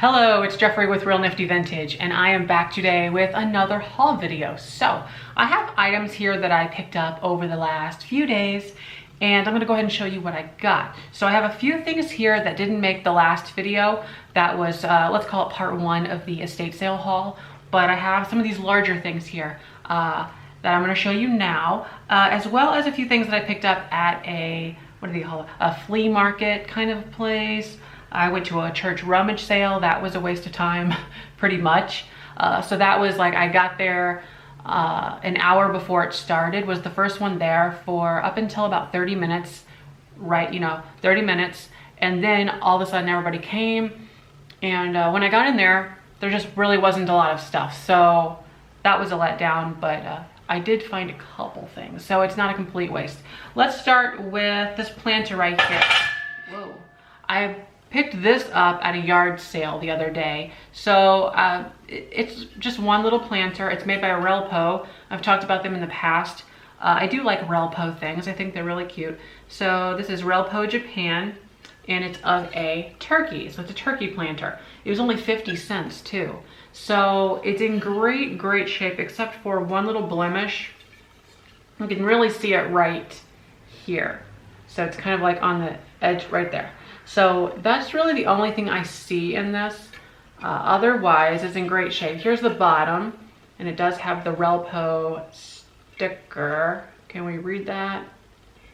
Hello, it's Jeffrey with Real Nifty Vintage, and I am back today with another haul video. So I have items here that I picked up over the last few days, and I'm gonna go ahead and show you what I got. So I have a few things here that didn't make the last video. That was, let's call it part one of the estate sale haul. But I have some of these larger things here that I'm gonna show you now, as well as a few things that I picked up at a, what do they call it? A flea market kind of place. I went to a church rummage sale. That was a waste of time, pretty much. So that was like, I got there an hour before it started, was the first one there for up until about 30 minutes, right, 30 minutes. And then all of a sudden everybody came. And when I got in there just really wasn't a lot of stuff. So that was a letdown, but I did find a couple things. So it's not a complete waste. Let's start with this planter right here. Whoa. I picked this up at a yard sale the other day. So it's just one little planter. It's made by Relpo. I've talked about them in the past. I do like Relpo things. I think they're really cute. So this is Relpo Japan, and it's of a turkey. So it's a turkey planter. It was only 50 cents too. So it's in great shape, except for one little blemish. You can really see it right here. So it's kind of like on the edge right there. So that's really the only thing I see in this. Otherwise, it's in great shape. Here's the bottom, and it does have the Relpo sticker. Can we read that?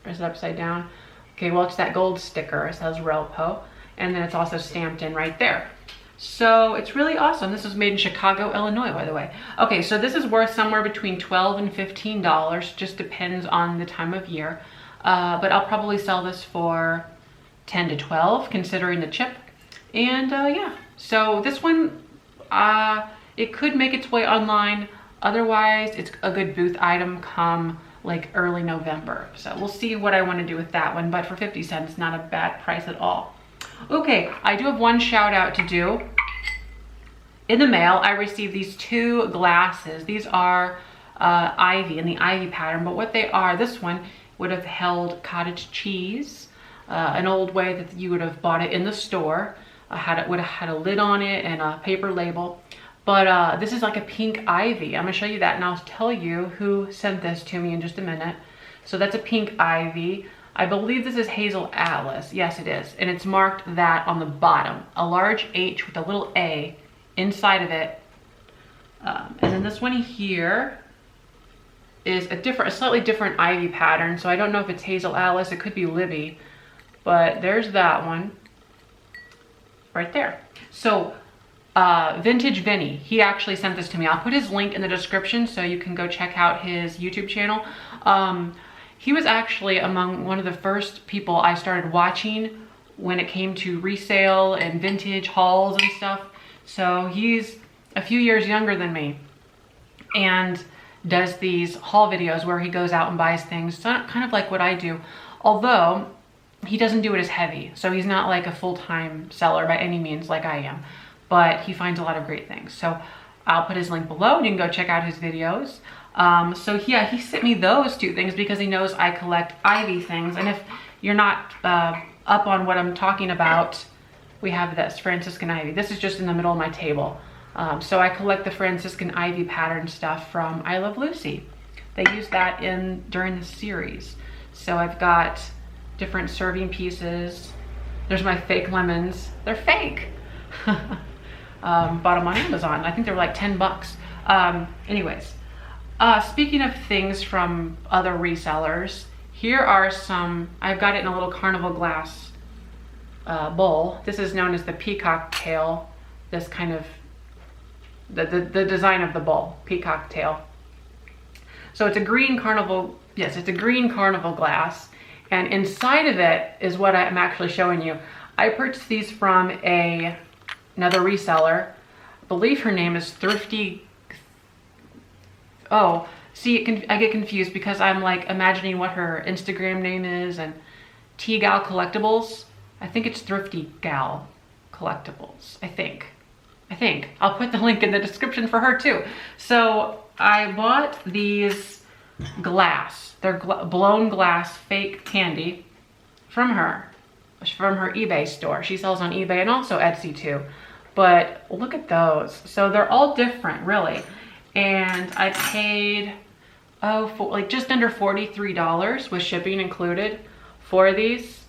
Or is it upside down? Okay, well, it's that gold sticker. It says Relpo, and then it's also stamped in right there. So it's really awesome. This was made in Chicago, Illinois, by the way. Okay, so this is worth somewhere between $12 and $15. Just depends on the time of year. But I'll probably sell this for 10 to 12 considering the chip. And yeah, so this one, it could make its way online. Otherwise, it's a good booth item come like early November. So we'll see what I want to do with that one, but for 50 cents, not a bad price at all. Okay, I do have one shout out to do. In the mail, I received these two glasses. These are Ivy, in the Ivy pattern, but what they are, this one would have held cottage cheese, an old way that you would have bought it in the store. Would have had a lid on it and a paper label. But this is like a pink ivy. I'm gonna show you that and I'll tell you who sent this to me in just a minute. So that's a pink ivy. I believe this is Hazel Atlas. Yes, it is. And it's marked that on the bottom. A large H with a little A inside of it. And then this one here is a slightly different ivy pattern. So I don't know if it's Hazel Atlas. It could be Libby. But there's that one right there. So Vintage Vinny, he actually sent this to me. I'll put his link in the description so you can go check out his YouTube channel. He was actually among one of the first people I started watching when it came to resale and vintage hauls and stuff. So he's a few years younger than me and does these haul videos where he goes out and buys things. So kind of like what I do, although he doesn't do it as heavy. So he's not like a full-time seller by any means like I am, but he finds a lot of great things. So I'll put his link below and you can go check out his videos. So yeah, he sent me those two things because he knows I collect Ivy things. And if you're not up on what I'm talking about, we have this Franciscan Ivy. This is just in the middle of my table. So I collect the Franciscan Ivy pattern stuff from I Love Lucy. They use that during the series. So I've got different serving pieces. There's my fake lemons. They're fake. Bought them on Amazon. I think they were like 10 bucks. Anyways, speaking of things from other resellers, here are some, I've got it in a little carnival glass bowl. This is known as the Peacock Tail. This kind of, the design of the bowl, Peacock Tail. So it's a green carnival, yes, it's a green carnival glass. And inside of it is what I'm actually showing you. I purchased these from another reseller. I believe her name is Thrifty. Oh, see, I get confused because I'm like imagining what her Instagram name is, and T-Gal Collectibles. I think it's Thrifty Gal Collectibles, I think. I'll put the link in the description for her too. So I bought these glass. They're blown glass fake candy from her eBay store. She sells on eBay and also Etsy too. but look at those. So they're all different, really. And I paid, for like just under $43 with shipping included for these.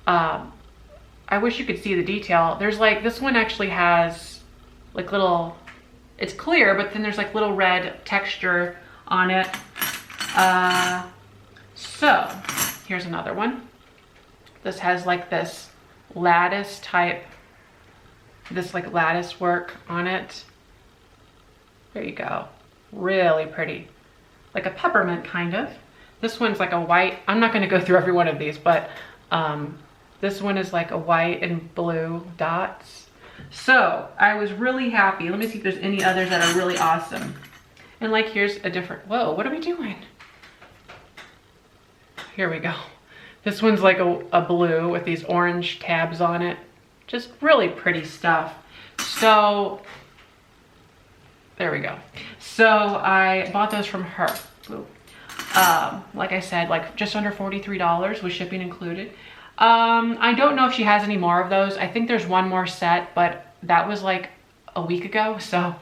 I wish you could see the detail. There's like, this one actually has like little, it's clear, but then there's like little red texture on it. So here's another one. This has like this lattice type, this like lattice work on it. There you go. Really pretty. Like a peppermint kind of. This one's like a white. I'm not going to go through every one of these, but this one is like a white and blue dots. So I was really happy. Let me see if there's any others that are really awesome. And like, here's a different, whoa, what are we doing? Here we go. This one's like a blue with these orange tabs on it. Just really pretty stuff. So there we go. So I bought those from her. Ooh. Like I said, like just under $43 with shipping included. I don't know if she has any more of those. I think there's one more set, but that was like a week ago. So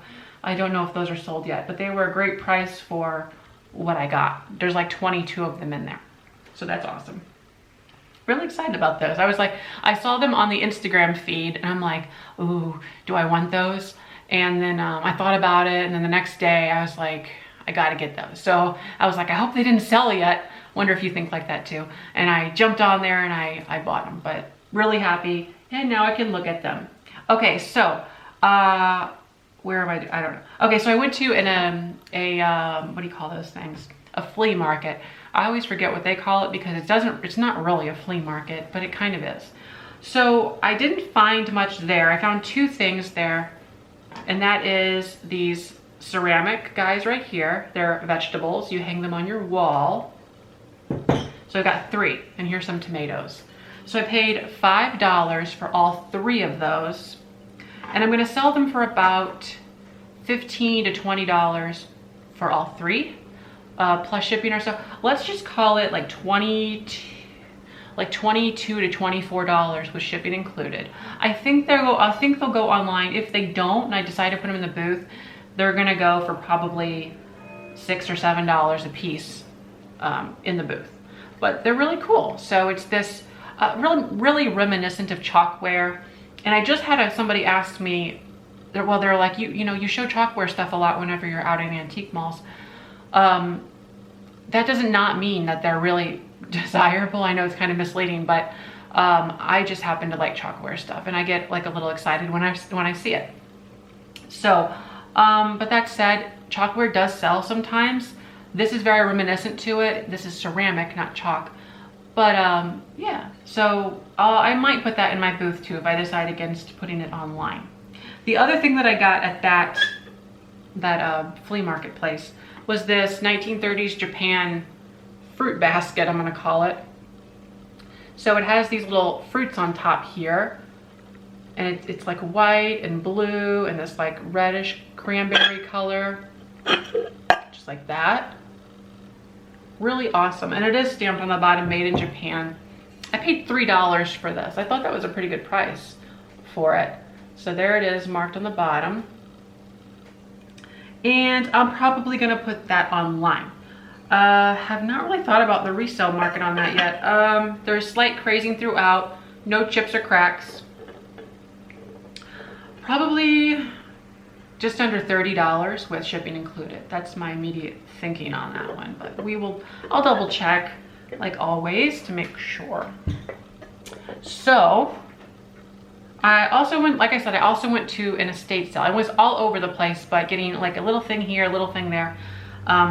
I don't know if those are sold yet, but they were a great price for what I got. There's like 22 of them in there. So that's awesome. Really excited about those. I was like, I saw them on the Instagram feed and I'm like, ooh, do I want those? And then I thought about it. And then the next day I was like, I gotta get those. So I was like, I hope they didn't sell yet. Wonder if you think like that too. And I jumped on there and I bought them, but really happy. And now I can look at them. Okay, so where am I? I don't know. Okay, so I went to what do you call those things? A flea market. I always forget what they call it because it's not really a flea market, but it kind of is. So I didn't find much there. I found two things there, and that is these ceramic guys right here. They're vegetables. You hang them on your wall. So I got 3, and here's some tomatoes. So I paid $5 for all 3 of those, and I'm gonna sell them for about $15 to $20 for all 3. Plus shipping or so. Let's just call it like $22 to $24 with shipping included. I think they'll go online. If they don't, and I decide to put them in the booth, they're gonna go for probably $6 or $7 a piece in the booth. But they're really cool. So it's this really reminiscent of chalkware. And I just had somebody ask me, they're like, you show chalkware stuff a lot whenever you're out in antique malls. That does not mean that they're really desirable. I know it's kind of misleading, but I just happen to like chalkware stuff, and I get like a little excited when I see it. So, but that said, chalkware does sell sometimes. This is very reminiscent to it. This is ceramic, not chalk. But yeah, so I might put that in my booth too if I decide against putting it online. The other thing that I got at that flea market place was this 1930s Japan fruit basket, I'm gonna call it. So it has these little fruits on top here, and it's like white and blue and this like reddish cranberry color, just like that. Really awesome. And it is stamped on the bottom, made in Japan. I paid $3 for this. I thought that was a pretty good price for it. So there it is, marked on the bottom. And I'm probably gonna put that online. Have not really thought about the resale market on that yet. There's slight crazing throughout, no chips or cracks. Probably just under $30 with shipping included. That's my immediate thinking on that one, but I'll double check like always to make sure. So I also went, like I said, I also went to an estate sale. I was all over the place, but getting like a little thing here, a little thing there.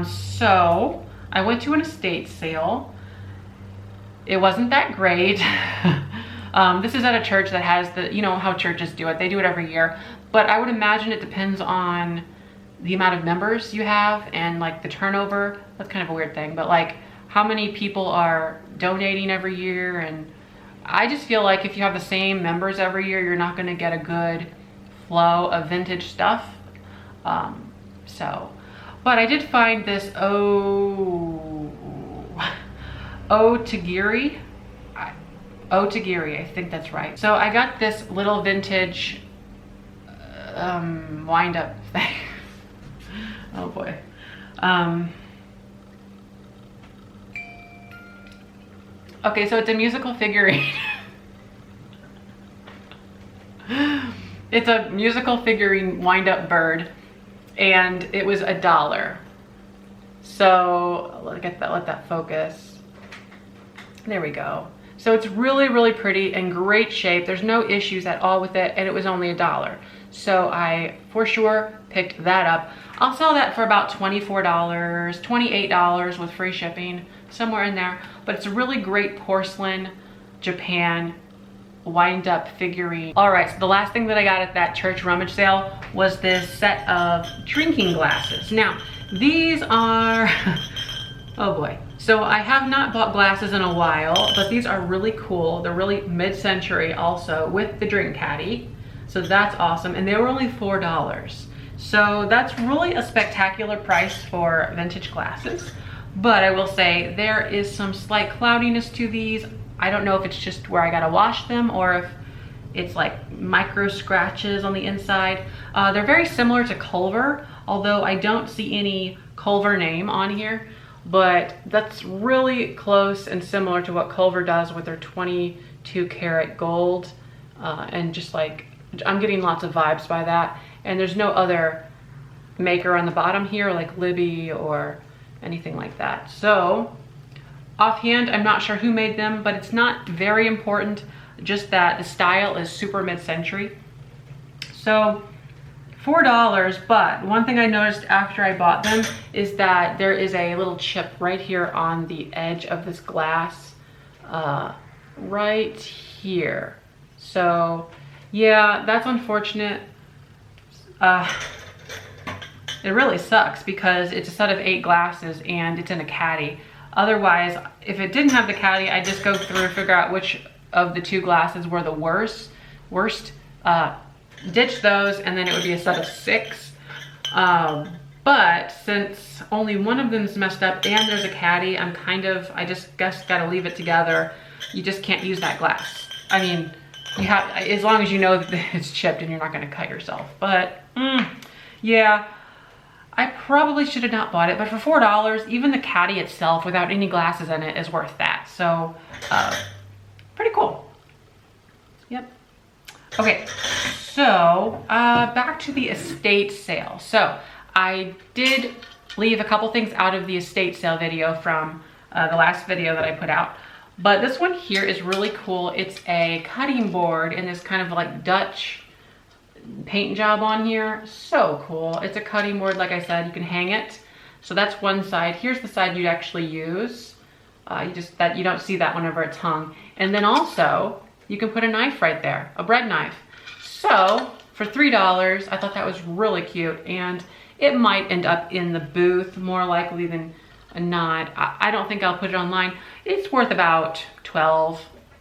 So I went to an estate sale. It wasn't that great. This is at a church that has you know how churches do it. They do it every year. But I would imagine it depends on the amount of members you have and like the turnover. That's kind of a weird thing, but like how many people are donating every year. And I just feel like if you have the same members every year, you're not gonna get a good flow of vintage stuff. But I did find this Otagiri, I think that's right. So I got this little vintage wind up thing. Oh boy. Okay, so it's a musical figurine. It's a musical figurine wind-up bird, and it was $1. So let that focus. There we go. So it's really, really pretty and great shape. There's no issues at all with it, and it was only $1. So I for sure picked that up. I'll sell that for about $24, $28 with free shipping, somewhere in there. But it's a really great porcelain Japan wind up figurine. All right, so the last thing that I got at that church rummage sale was this set of drinking glasses. Now, these are, oh boy. So I have not bought glasses in a while, but these are really cool. They're really mid-century also with the drink caddy. So that's awesome. And they were only $4. So that's really a spectacular price for vintage glasses. But I will say there is some slight cloudiness to these. I don't know if it's just where I gotta wash them or if it's like micro scratches on the inside. They're very similar to Culver, although I don't see any Culver name on here, but that's really close and similar to what Culver does with their 22 karat gold. And just like, I'm getting lots of vibes by that. And there's no other maker on the bottom here like Libby or anything like that. So offhand, I'm not sure who made them, but it's not very important, just that the style is super mid-century. So $4, but one thing I noticed after I bought them is that there is a little chip right here on the edge of this glass, right here. So yeah, that's unfortunate. It really sucks because it's a set of 8 glasses and it's in a caddy. Otherwise, if it didn't have the caddy, I'd just go through and figure out which of the 2 glasses were the worst, ditch those, and then it would be a set of 6. But since only one of them's messed up and there's a caddy, I just guess gotta leave it together. You just can't use that glass. I mean, you have, as long as you know that it's chipped and you're not gonna cut yourself. But yeah, I probably should have not bought it, but for $4, even the caddy itself without any glasses in it is worth that. So pretty cool. Yep. Okay, so back to the estate sale. So I did leave a couple things out of the estate sale video from the last video that I put out. But this one here is really cool. It's a cutting board in this kind of like Dutch paint job on here. So cool. It's a cutting board, like I said, you can hang it. So that's one side. Here's the side you'd actually use. You don't see that whenever it's hung. And then also you can put a knife right there, a bread knife. So for $3, I thought that was really cute, and it might end up in the booth more likely than not. I don't think I'll put it online. It's worth about $12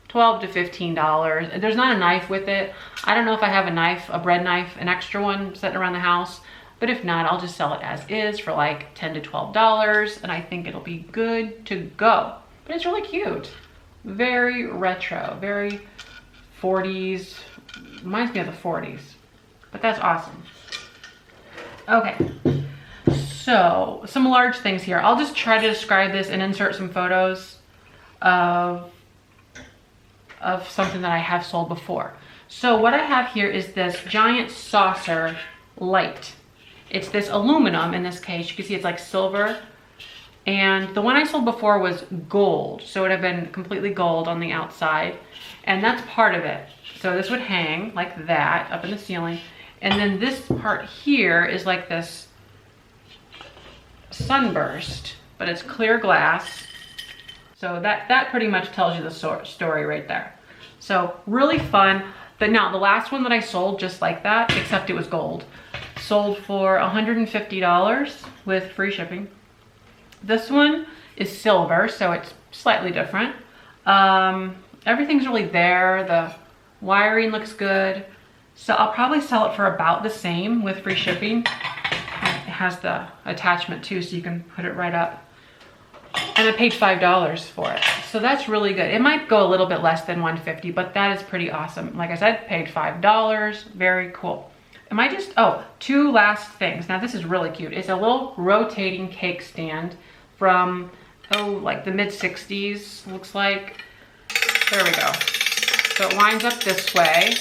to $15. There's not a knife with it. I don't know if I have a knife, a bread knife, an extra one sitting around the house, but if not, I'll just sell it as is for like $10 to $12, and I think it'll be good to go. But it's really cute. Very retro, very 40s, reminds me of the 40s, but that's awesome. Okay, so some large things here. I'll just try to describe this and insert some photos of something that I have sold before. So what I have here is this giant saucer light. It's this aluminum in this case. You can see it's like silver. And the one I sold before was gold. So it would have been completely gold on the outside. And that's part of it. So this would hang like that up in the ceiling. And then this part here is like this sunburst, but it's clear glass. So that pretty much tells you the story right there. So really fun. But now the last one that I sold just like that, except it was gold, sold for $150 with free shipping. This one is silver, so it's slightly different. Everything's really there. The wiring looks good. So I'll probably sell it for about the same with free shipping. It has the attachment too, so you can put it right up. And I paid $5 for it. So that's really good. It might go a little bit less than $150, but that is pretty awesome. Like I said, paid $5, very cool. oh, two last things. Now this is really cute. It's a little rotating cake stand from, oh, like the mid-60s, looks like. There we go. So it lines up this way,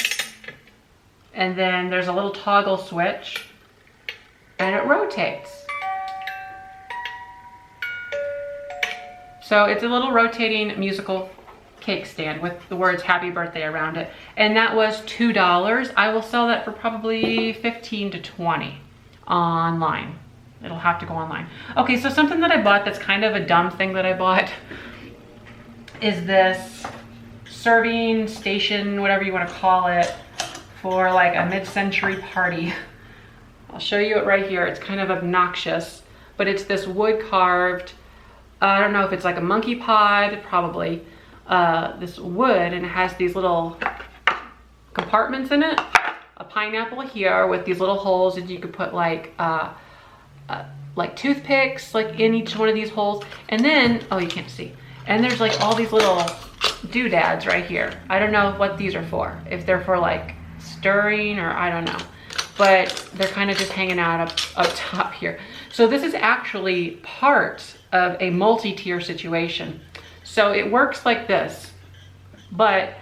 and then there's a little toggle switch, and it rotates. So it's a little rotating musical cake stand with the words happy birthday around it. And that was $2. I will sell that for probably 15 to 20 online. It'll have to go online. Okay, so something that I bought that's kind of a dumb thing that I bought is this serving station, whatever you want to call it, for like a mid-century party. I'll show you it right here. It's kind of obnoxious, but it's this wood carved, I don't know if it's like a monkey pod, probably, this wood, and it has these little compartments in it. A pineapple here with these little holes, and you could put like toothpicks like in each one of these holes. And then, oh, you can't see. And there's like all these little doodads right here. I don't know what these are for. If they're for like stirring, or I don't know. But they're kind of just hanging out up top here. So this is actually part of a multi-tier situation. So it works like this, but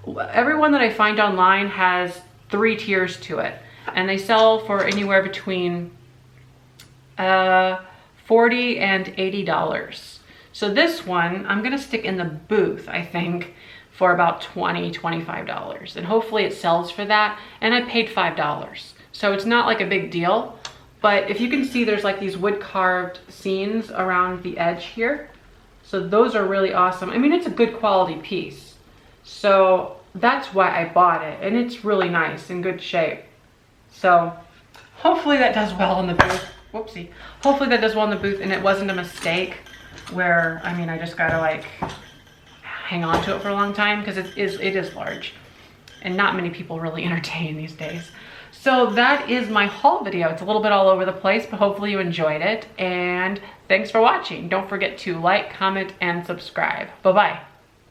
everyone that I find online has 3 tiers to it, and they sell for anywhere between $40 and $80. So this one, I'm gonna stick in the booth, I think, for about $20, $25. And hopefully it sells for that. And I paid $5. So it's not like a big deal. But if you can see, there's like these wood carved scenes around the edge here. So those are really awesome. I mean, it's a good quality piece. So that's why I bought it. And it's really nice, in good shape. So hopefully that does well in the booth. Whoopsie. Hopefully that does well in the booth and it wasn't a mistake where, I mean, I just gotta like hang on to it for a long time, because it is large and not many people really entertain these days. So that is my haul video. It's a little bit all over the place, but hopefully you enjoyed it, and thanks for watching. Don't forget to like, comment, and subscribe. Bye-bye.